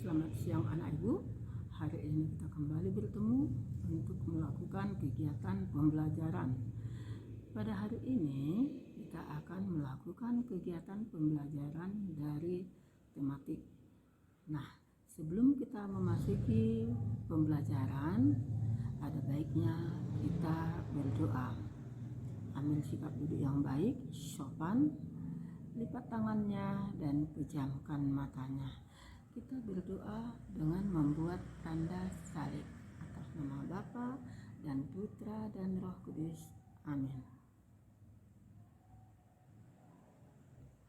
Selamat siang anak ibu. Hari ini kita kembali bertemu untuk melakukan kegiatan pembelajaran. Pada hari ini kita akan melakukan kegiatan pembelajaran dari tematik. Nah, sebelum kita memasuki pembelajaran, ada baiknya kita berdoa. Ambil sikap duduk yang baik, sopan, lipat tangannya dan pejamkan matanya. Kita berdoa dengan membuat tanda salib atas nama Bapa dan Putra dan Roh Kudus. Amin.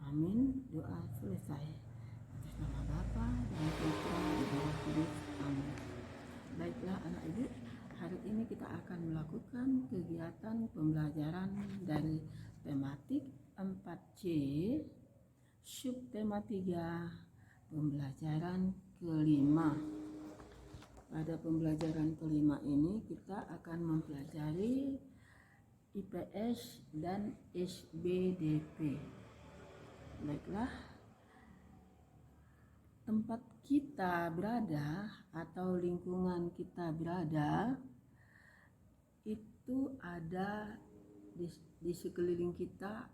Amin. Doa selesai. Atas nama Bapa dan Putra dan Roh Kudus. Amin. Baiklah anak ibu, hari ini kita akan melakukan kegiatan pembelajaran dari tematik 4C, subtema 3, pembelajaran kelima. Pada pembelajaran kelima ini kita akan mempelajari IPS dan SBDP. Baiklah, tempat kita berada atau lingkungan kita berada itu ada di sekeliling kita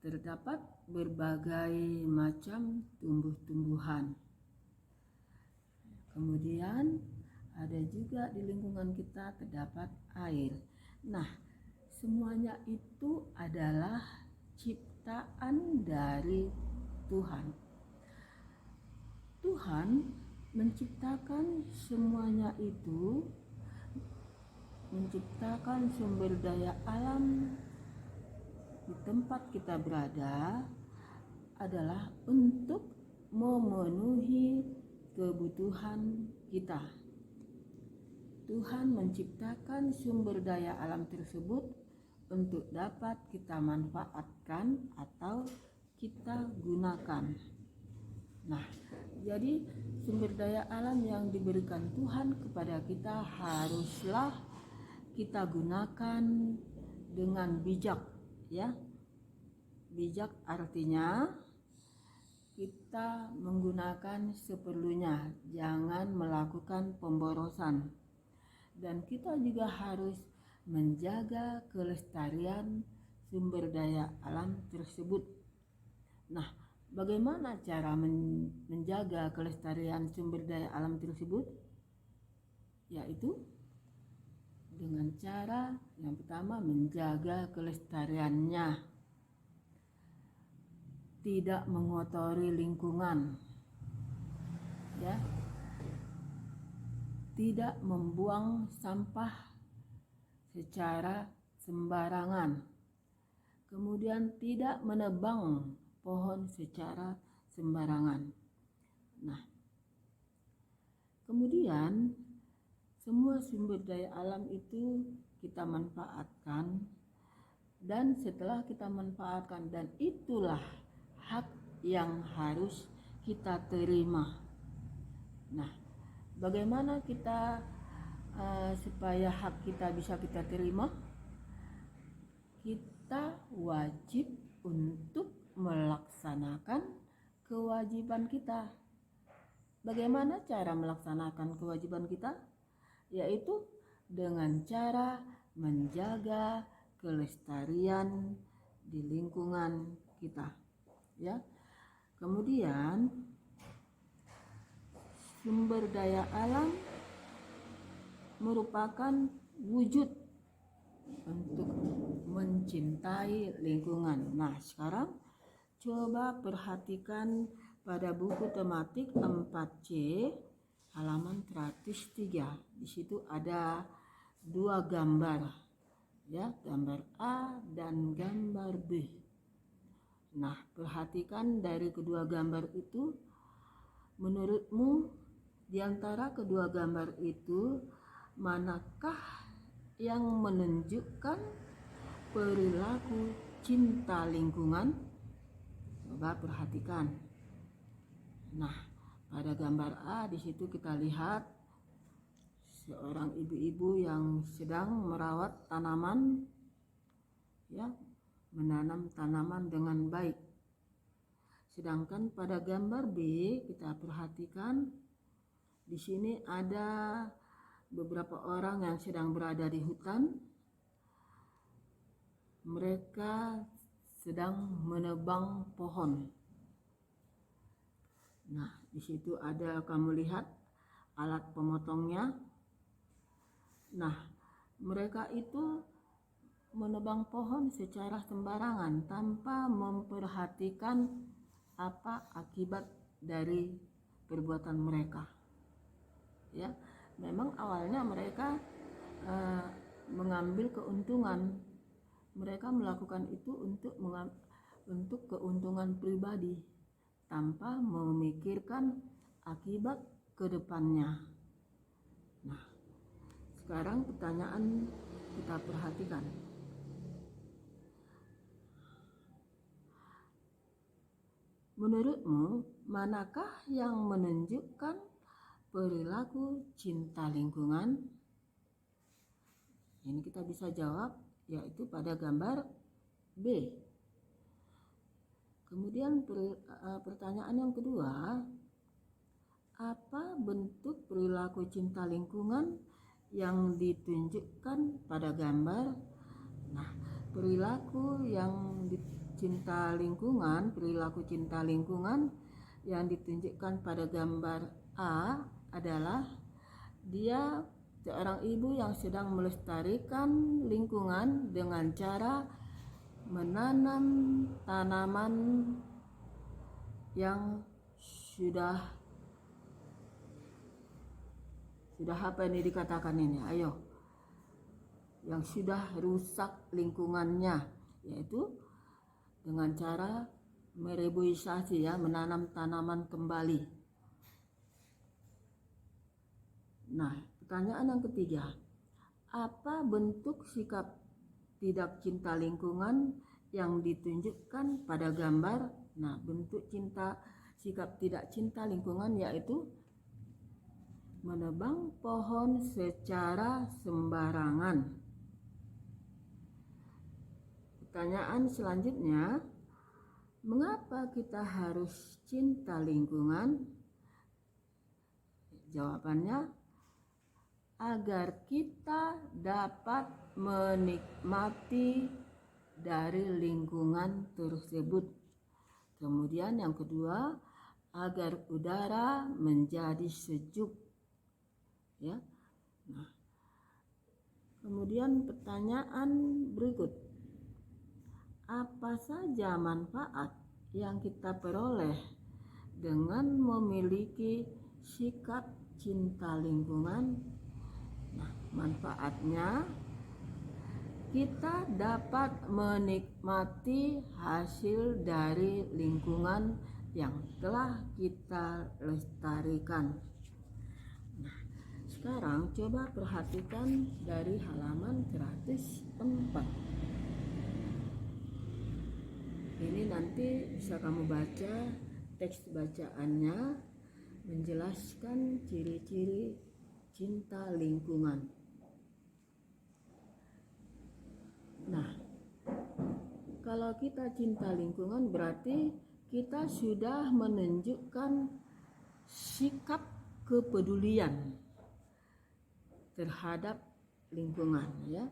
terdapat berbagai macam tumbuh-tumbuhan. Kemudian ada juga di lingkungan kita terdapat air. Nah, semuanya itu adalah ciptaan dari Tuhan. Tuhan menciptakan semuanya itu, menciptakan sumber daya alam di tempat kita berada adalah untuk memenuhi kebutuhan kita. Tuhan menciptakan sumber daya alam tersebut untuk dapat kita manfaatkan atau kita gunakan. Nah, jadi sumber daya alam yang diberikan Tuhan kepada kita haruslah kita gunakan dengan bijak. Ya, bijak artinya kita menggunakan seperlunya, jangan melakukan pemborosan. Dan kita juga harus menjaga kelestarian sumber daya alam tersebut. Nah, bagaimana cara menjaga kelestarian sumber daya alam tersebut? Yaitu dengan cara yang pertama, menjaga kelestariannya, tidak mengotori lingkungan, ya, tidak membuang sampah secara sembarangan, kemudian tidak menebang pohon secara sembarangan. Nah, kemudian semua sumber daya alam itu kita manfaatkan, dan setelah kita manfaatkan, dan itulah hak yang harus kita terima. Nah, bagaimana kita supaya hak kita bisa kita terima? Kita wajib untuk melaksanakan kewajiban kita. Bagaimana cara melaksanakan kewajiban kita? Yaitu dengan cara menjaga kelestarian di lingkungan kita, ya. Kemudian sumber daya alam merupakan wujud untuk mencintai lingkungan. Nah, sekarang coba perhatikan pada buku tematik 4C halaman 103. Di situ ada dua gambar, ya, gambar A dan gambar B. Nah, perhatikan dari kedua gambar itu, menurutmu di antara kedua gambar itu manakah yang menunjukkan perilaku cinta lingkungan? Coba perhatikan. Nah, pada gambar A di situ kita lihat seorang ibu-ibu yang sedang merawat tanaman, ya, menanam tanaman dengan baik. Sedangkan pada gambar B kita perhatikan di sini ada beberapa orang yang sedang berada di hutan. Mereka sedang menebang pohon. Nah, di situ ada kamu lihat alat pemotongnya. Nah, mereka itu menebang pohon secara sembarangan tanpa memperhatikan apa akibat dari perbuatan mereka. Ya, memang awalnya mereka mengambil keuntungan. Mereka melakukan itu untuk keuntungan pribadi tanpa memikirkan akibat ke depannya. Nah, sekarang pertanyaan kita perhatikan. Menurutmu, manakah yang menunjukkan perilaku cinta lingkungan? Ini kita bisa jawab, yaitu pada gambar B. Kemudian pertanyaan yang kedua, apa bentuk perilaku cinta lingkungan yang ditunjukkan pada gambar? Nah, perilaku cinta lingkungan yang ditunjukkan pada gambar A adalah dia seorang ibu yang sedang melestarikan lingkungan dengan cara menanam tanaman yang sudah apa ini dikatakan ini? Ayo. Yang sudah rusak lingkungannya, yaitu dengan cara mereboisasi, ya, menanam tanaman kembali. Nah, pertanyaan yang ketiga, apa bentuk sikap tidak cinta lingkungan yang ditunjukkan pada gambar? Nah, bentuk sikap tidak cinta lingkungan yaitu menebang pohon secara sembarangan. Pertanyaan selanjutnya, mengapa kita harus cinta lingkungan? Jawabannya, agar kita dapat menikmati dari lingkungan tersebut. Kemudian yang kedua, agar udara menjadi sejuk. Ya. Nah, kemudian pertanyaan berikut, apa saja manfaat yang kita peroleh dengan memiliki sikap cinta lingkungan? Nah, manfaatnya kita dapat menikmati hasil dari lingkungan yang telah kita lestarikan. Nah, sekarang coba perhatikan dari halaman 104. Ini nanti bisa kamu baca teks bacaannya menjelaskan ciri-ciri cinta lingkungan. Nah, kalau kita cinta lingkungan berarti kita sudah menunjukkan sikap kepedulian terhadap lingkungan, ya.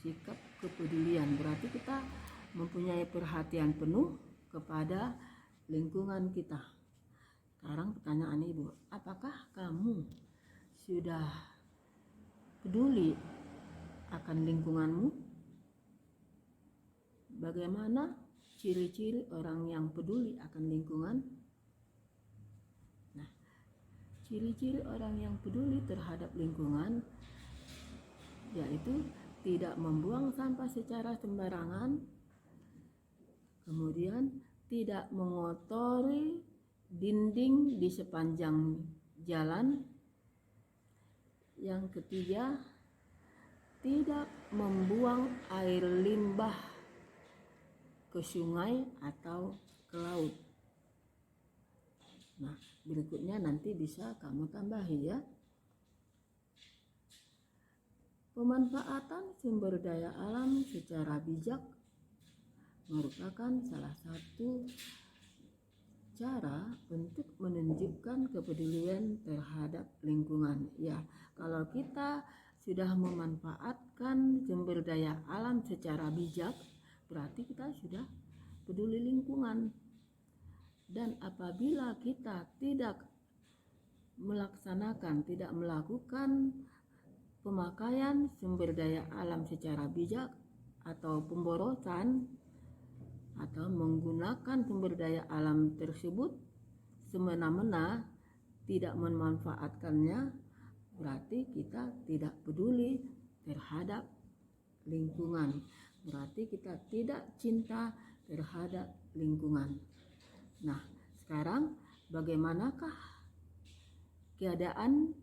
Sikap kepedulian berarti kita mempunyai perhatian penuh kepada lingkungan kita. Sekarang pertanyaan Ibu, apakah kamu sudah peduli akan lingkunganmu? Bagaimana ciri-ciri orang yang peduli akan lingkungan? Nah, ciri-ciri orang yang peduli terhadap lingkungan yaitu tidak membuang sampah secara sembarangan, kemudian tidak mengotori dinding di sepanjang jalan. Yang ketiga, tidak membuang air limbah ke sungai atau ke laut. Nah, berikutnya nanti bisa kamu tambahi, ya. Pemanfaatan sumber daya alam secara bijak merupakan salah satu cara untuk menunjukkan kepedulian terhadap lingkungan. Ya, kalau kita sudah memanfaatkan sumber daya alam secara bijak, berarti kita sudah peduli lingkungan. Dan apabila kita tidak melakukan pemakaian sumber daya alam secara bijak atau pemborosan atau menggunakan sumber daya alam tersebut semena-mena, tidak memanfaatkannya, berarti kita tidak peduli terhadap lingkungan. Berarti kita tidak cinta terhadap lingkungan. Nah, sekarang bagaimanakah keadaan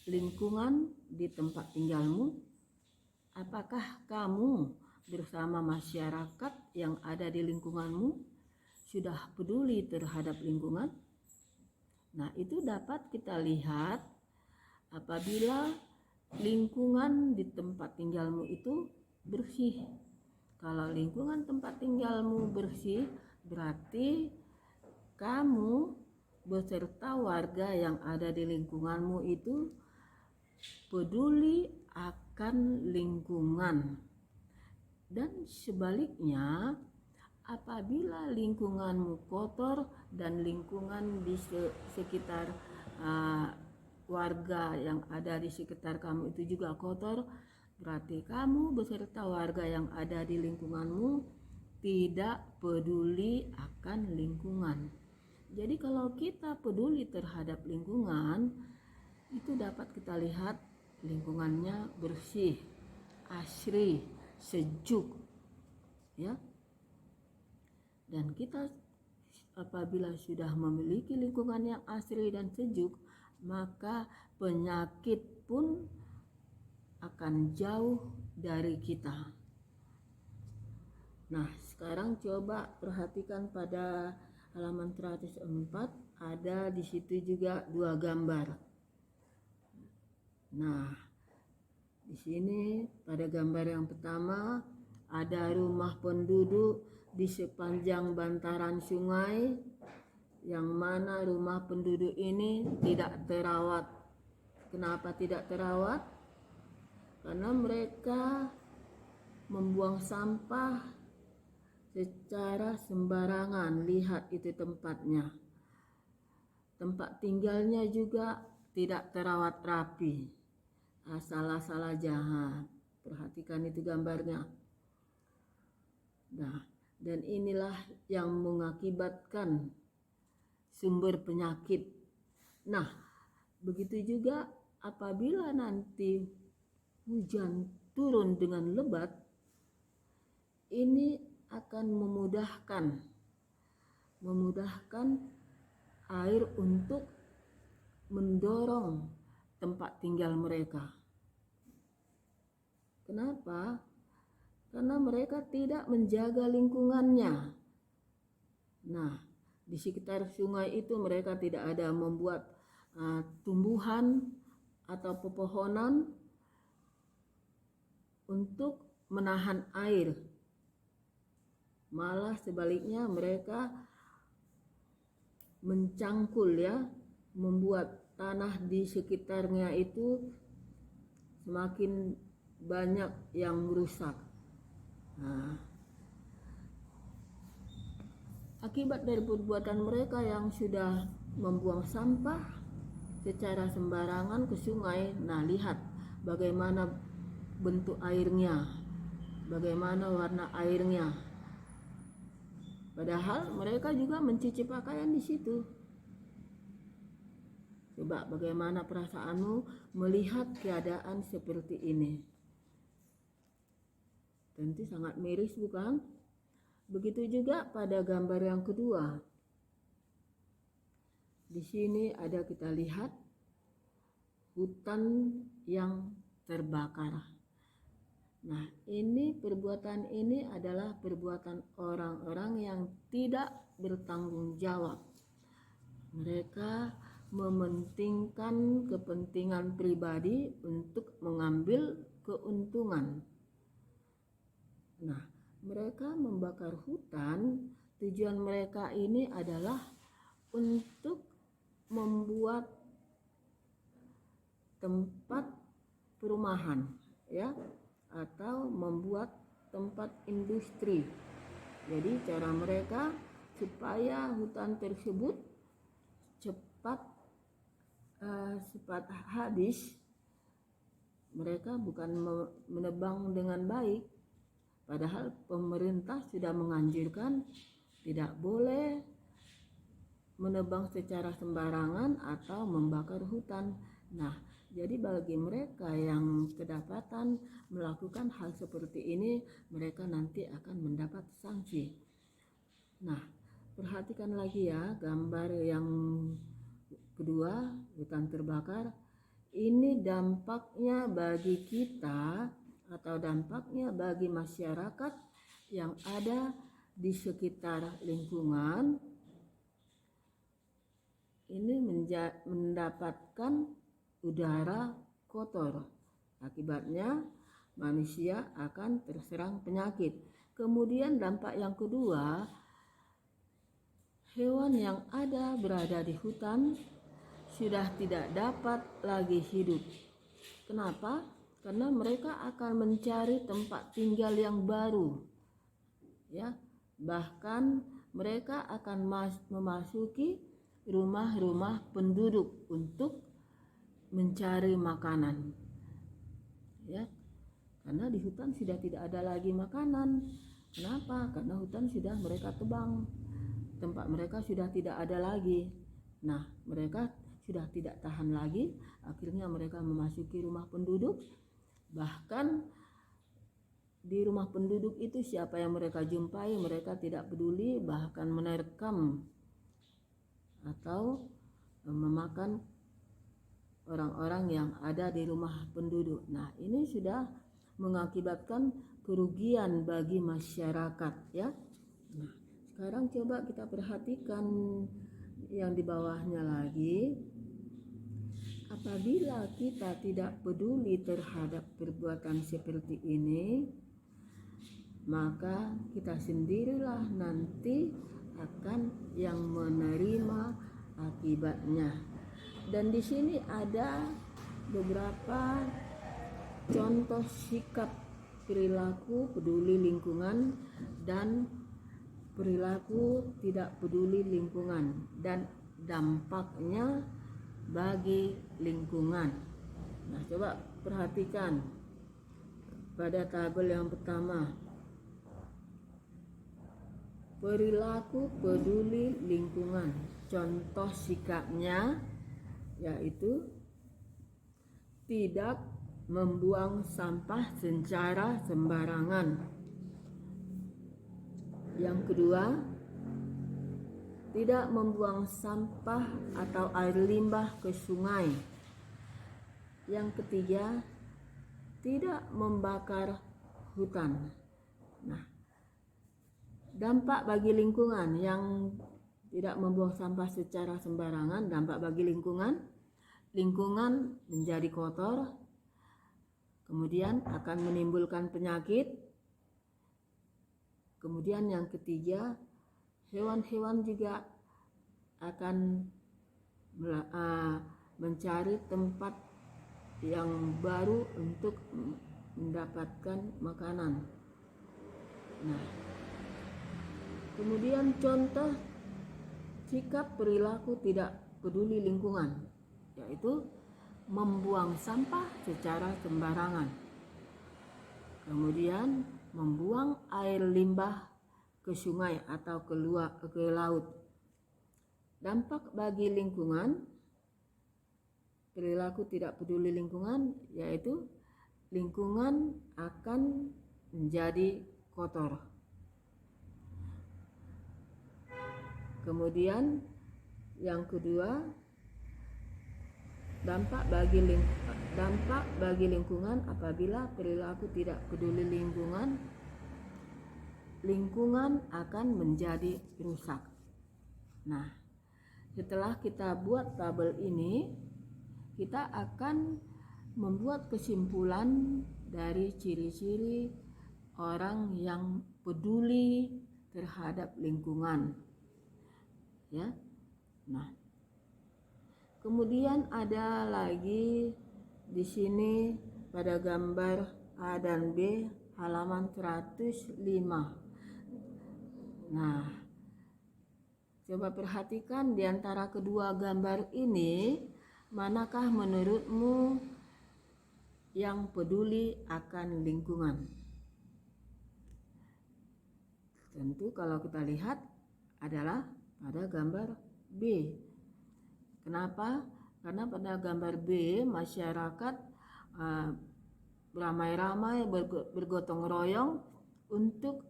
lingkungan di tempat tinggalmu? Apakah kamu bersama masyarakat yang ada di lingkunganmu sudah peduli terhadap lingkungan? Nah, itu dapat kita lihat apabila lingkungan di tempat tinggalmu itu bersih. Kalau lingkungan tempat tinggalmu bersih, berarti kamu beserta warga yang ada di lingkunganmu itu peduli akan lingkungan. Dan sebaliknya, apabila lingkunganmu kotor dan lingkungan di sekitar warga yang ada di sekitar kamu itu juga kotor, berarti kamu beserta warga yang ada di lingkunganmu tidak peduli akan lingkungan. Jadi kalau kita peduli terhadap lingkungan, itu dapat kita lihat lingkungannya bersih, asri, sejuk, ya. Dan kita apabila sudah memiliki lingkungan yang asri dan sejuk, maka penyakit pun akan jauh dari kita. Nah, sekarang coba perhatikan pada halaman 104, ada di situ juga dua gambar. Nah, di sini pada gambar yang pertama ada rumah penduduk di sepanjang bantaran sungai, yang mana rumah penduduk ini tidak terawat. Kenapa tidak terawat? Karena mereka membuang sampah secara sembarangan. Lihat itu tempatnya. Tempat tinggalnya juga tidak terawat rapi. Asal-asal jahat. Perhatikan itu gambarnya. Nah, dan inilah yang mengakibatkan sumber penyakit. Nah, begitu juga apabila nanti hujan turun dengan lebat, ini akan memudahkan air untuk mendorong tempat tinggal mereka. Kenapa? Karena mereka tidak menjaga lingkungannya. Nah, di sekitar sungai itu mereka tidak ada membuat tumbuhan atau pepohonan untuk menahan air. Malah sebaliknya mereka mencangkul, ya, membuat tanah di sekitarnya itu semakin banyak yang rusak. Nah, akibat dari perbuatan mereka yang sudah membuang sampah secara sembarangan ke sungai, nah lihat bagaimana bentuk airnya, bagaimana warna airnya. Padahal mereka juga mencuci pakaian di situ. Coba bagaimana perasaanmu melihat keadaan seperti ini? Tentu sangat miris, bukan? Begitu juga pada gambar yang kedua. Di sini ada kita lihat hutan yang terbakar. Nah, perbuatan ini adalah perbuatan orang-orang yang tidak bertanggung jawab. Mereka mementingkan kepentingan pribadi untuk mengambil keuntungan. Nah, mereka membakar hutan tujuan mereka ini adalah untuk membuat tempat perumahan, ya, atau membuat tempat industri. Jadi cara mereka supaya hutan tersebut cepat habis, mereka bukan menebang dengan baik, padahal pemerintah sudah menganjurkan tidak boleh menebang secara sembarangan atau membakar hutan. Nah, jadi bagi mereka yang kedapatan melakukan hal seperti ini, mereka nanti akan mendapat sanksi. Nah, perhatikan lagi ya gambar yang kedua, hutan terbakar. Ini dampaknya bagi kita atau dampaknya bagi masyarakat yang ada di sekitar lingkungan. Ini mendapatkan udara kotor. Akibatnya manusia akan terserang penyakit. Kemudian dampak yang kedua, hewan yang berada di hutan sudah tidak dapat lagi hidup. Kenapa? Karena mereka akan mencari tempat tinggal yang baru. Ya, bahkan mereka akan memasuki rumah-rumah penduduk untuk mencari makanan. Ya, karena di hutan sudah tidak ada lagi makanan. Kenapa? Karena hutan sudah mereka tebang. Tempat mereka sudah tidak ada lagi. Nah, mereka sudah tidak tahan lagi, akhirnya mereka memasuki rumah penduduk. Bahkan di rumah penduduk itu siapa yang mereka jumpai, mereka tidak peduli, bahkan menerkam atau memakan orang-orang yang ada di rumah penduduk. Nah, ini sudah mengakibatkan kerugian bagi masyarakat, ya. Nah, sekarang coba kita perhatikan yang di bawahnya lagi. Apabila kita tidak peduli terhadap perbuatan seperti ini, maka kita sendirilah nanti akan yang menerima akibatnya. Dan di sini ada beberapa contoh sikap perilaku peduli lingkungan dan perilaku tidak peduli lingkungan dan dampaknya bagi lingkungan. Nah, coba perhatikan pada tabel yang pertama. Perilaku peduli lingkungan. Contoh sikapnya yaitu tidak membuang sampah secara sembarangan. Yang kedua, tidak membuang sampah atau air limbah ke sungai. Yang ketiga, tidak membakar hutan. Nah, dampak bagi lingkungan yang tidak membuang sampah secara sembarangan, dampak bagi lingkungan menjadi kotor, kemudian akan menimbulkan penyakit. Kemudian yang ketiga, hewan-hewan juga akan mencari tempat yang baru untuk mendapatkan makanan. Nah, kemudian contoh sikap perilaku tidak peduli lingkungan, yaitu membuang sampah secara sembarangan. Kemudian membuang air limbah ke sungai atau ke laut. Dampak bagi lingkungan, perilaku tidak peduli lingkungan, yaitu lingkungan akan menjadi kotor. Kemudian yang kedua, dampak bagi lingkungan apabila perilaku tidak peduli lingkungan, lingkungan akan menjadi rusak. Nah, setelah kita buat tabel ini, kita akan membuat kesimpulan dari ciri-ciri orang yang peduli terhadap lingkungan. Ya. Nah, kemudian ada lagi di sini pada gambar A dan B halaman 105. Nah, coba perhatikan di antara kedua gambar ini, manakah menurutmu yang peduli akan lingkungan? Tentu kalau kita lihat adalah pada gambar B. Kenapa? Karena pada gambar B masyarakat beramai-ramai bergotong royong untuk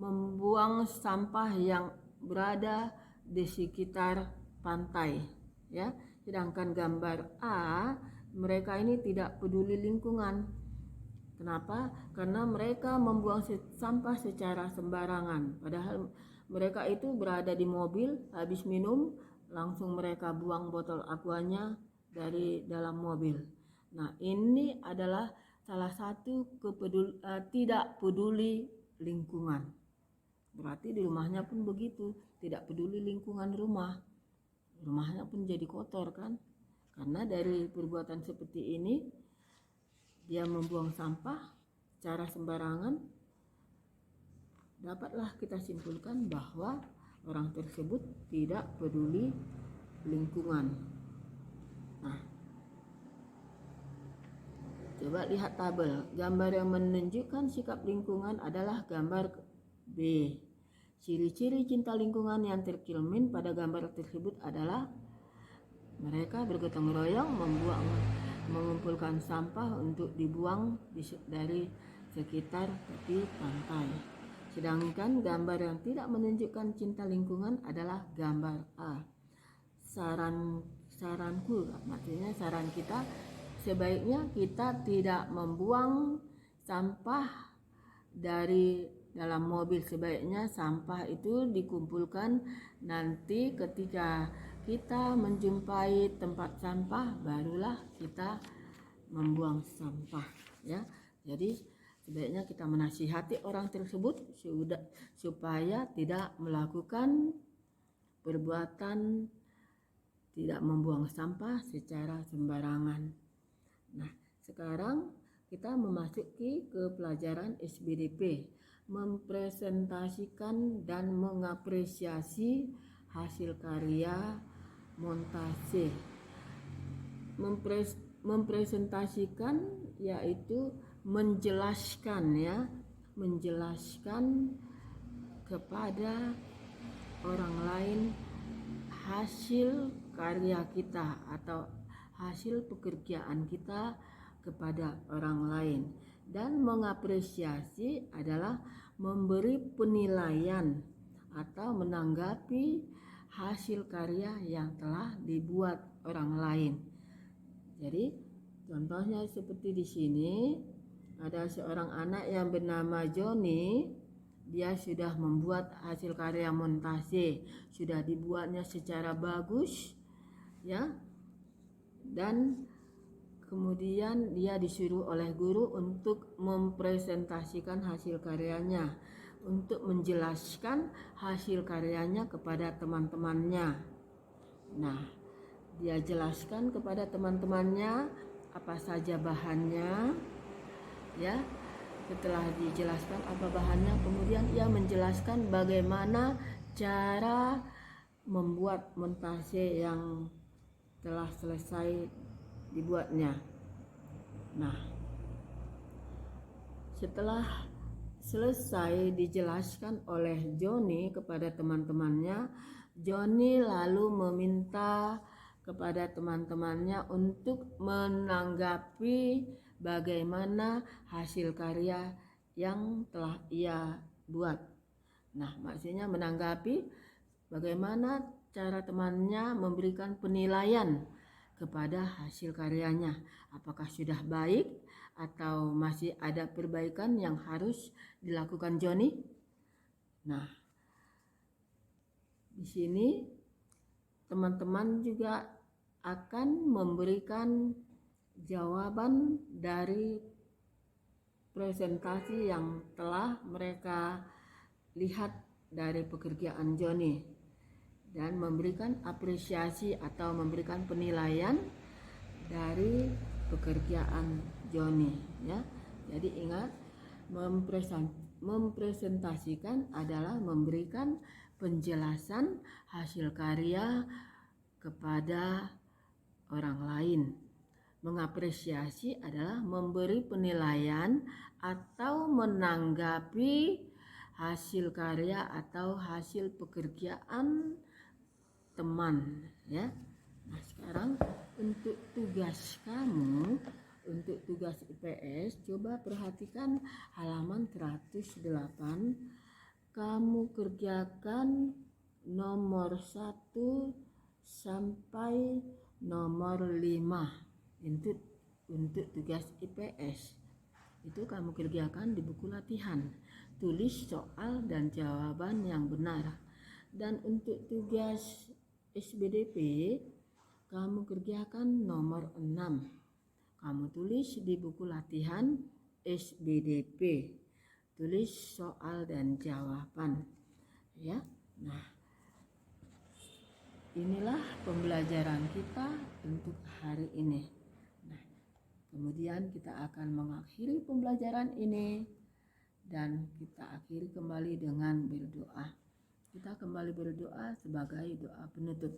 membuang sampah yang berada di sekitar pantai, ya. Sedangkan gambar A, mereka ini tidak peduli lingkungan. Kenapa? Karena mereka membuang sampah secara sembarangan. Padahal mereka itu berada di mobil, habis minum langsung mereka buang botol aquanya dari dalam mobil. Nah, ini adalah salah satu tidak peduli lingkungan. Berarti di rumahnya pun begitu, tidak peduli lingkungan rumah. Rumahnya pun jadi kotor kan? Karena dari perbuatan seperti ini, dia membuang sampah secara sembarangan, dapatlah kita simpulkan bahwa orang tersebut tidak peduli lingkungan. Nah, coba lihat tabel. Gambar yang menunjukkan sikap lingkungan adalah gambar B. Ciri-ciri cinta lingkungan yang tercermin pada gambar tersebut adalah mereka bergotong royong mengumpulkan sampah untuk dibuang dari sekitar tepi pantai. Sedangkan gambar yang tidak menunjukkan cinta lingkungan adalah gambar A. Saranku, maksudnya saran kita, sebaiknya kita tidak membuang sampah dari dalam mobil. Sebaiknya sampah itu dikumpulkan, nanti ketika kita menjumpai tempat sampah barulah kita membuang sampah, ya. Jadi sebaiknya kita menasihati orang tersebut supaya tidak melakukan perbuatan tidak membuang sampah secara sembarangan. Nah, sekarang kita memasuki ke pelajaran SBDP, mempresentasikan dan mengapresiasi hasil karya montase. Mempresentasikan yaitu menjelaskan, ya, menjelaskan kepada orang lain hasil karya kita atau hasil pekerjaan kita kepada orang lain. Dan mengapresiasi adalah memberi penilaian atau menanggapi hasil karya yang telah dibuat orang lain. Jadi contohnya seperti di sini, ada seorang anak yang bernama Joni. Dia sudah membuat hasil karya montase, sudah dibuatnya secara bagus, ya. Dan kemudian dia disuruh oleh guru untuk mempresentasikan hasil karyanya, untuk menjelaskan hasil karyanya kepada teman-temannya. Nah, dia jelaskan kepada teman-temannya apa saja bahannya, ya. Setelah dijelaskan apa bahannya, kemudian ia menjelaskan bagaimana cara membuat montase yang telah selesai dibuatnya. Nah, setelah selesai dijelaskan oleh Joni kepada teman-temannya, Joni lalu meminta kepada teman-temannya untuk menanggapi bagaimana hasil karya yang telah ia buat. Nah, maksudnya menanggapi bagaimana cara temannya memberikan penilaian kepada hasil karyanya. Apakah sudah baik atau masih ada perbaikan yang harus dilakukan Joni? Nah, di sini teman-teman juga akan memberikan jawaban dari presentasi yang telah mereka lihat dari pekerjaan Joni dan memberikan apresiasi atau memberikan penilaian dari pekerjaan Joni, ya. Jadi ingat, mempresentasikan adalah memberikan penjelasan hasil karya kepada orang lain. Mengapresiasi adalah memberi penilaian atau menanggapi hasil karya atau hasil pekerjaan teman, ya. Nah, sekarang untuk tugas kamu, untuk tugas IPS, coba perhatikan halaman 108. Kamu kerjakan nomor 1 sampai nomor 5 untuk tugas IPS. Itu kamu kerjakan di buku latihan. Tulis soal dan jawaban yang benar. Dan untuk tugas SBDP, kamu kerjakan nomor 6. Kamu tulis di buku latihan SBDP. Tulis soal dan jawaban, ya. Nah, inilah pembelajaran kita untuk hari ini. Nah, kemudian kita akan mengakhiri pembelajaran ini dan kita akhiri kembali dengan berdoa. Kita kembali berdoa sebagai doa penutup.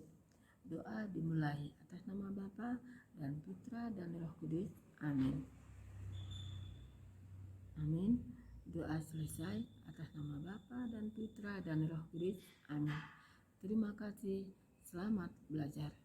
Doa dimulai atas nama Bapa dan Putra dan Roh Kudus. Amin. Amin. Doa selesai atas nama Bapa dan Putra dan Roh Kudus. Amin. Terima kasih. Selamat belajar.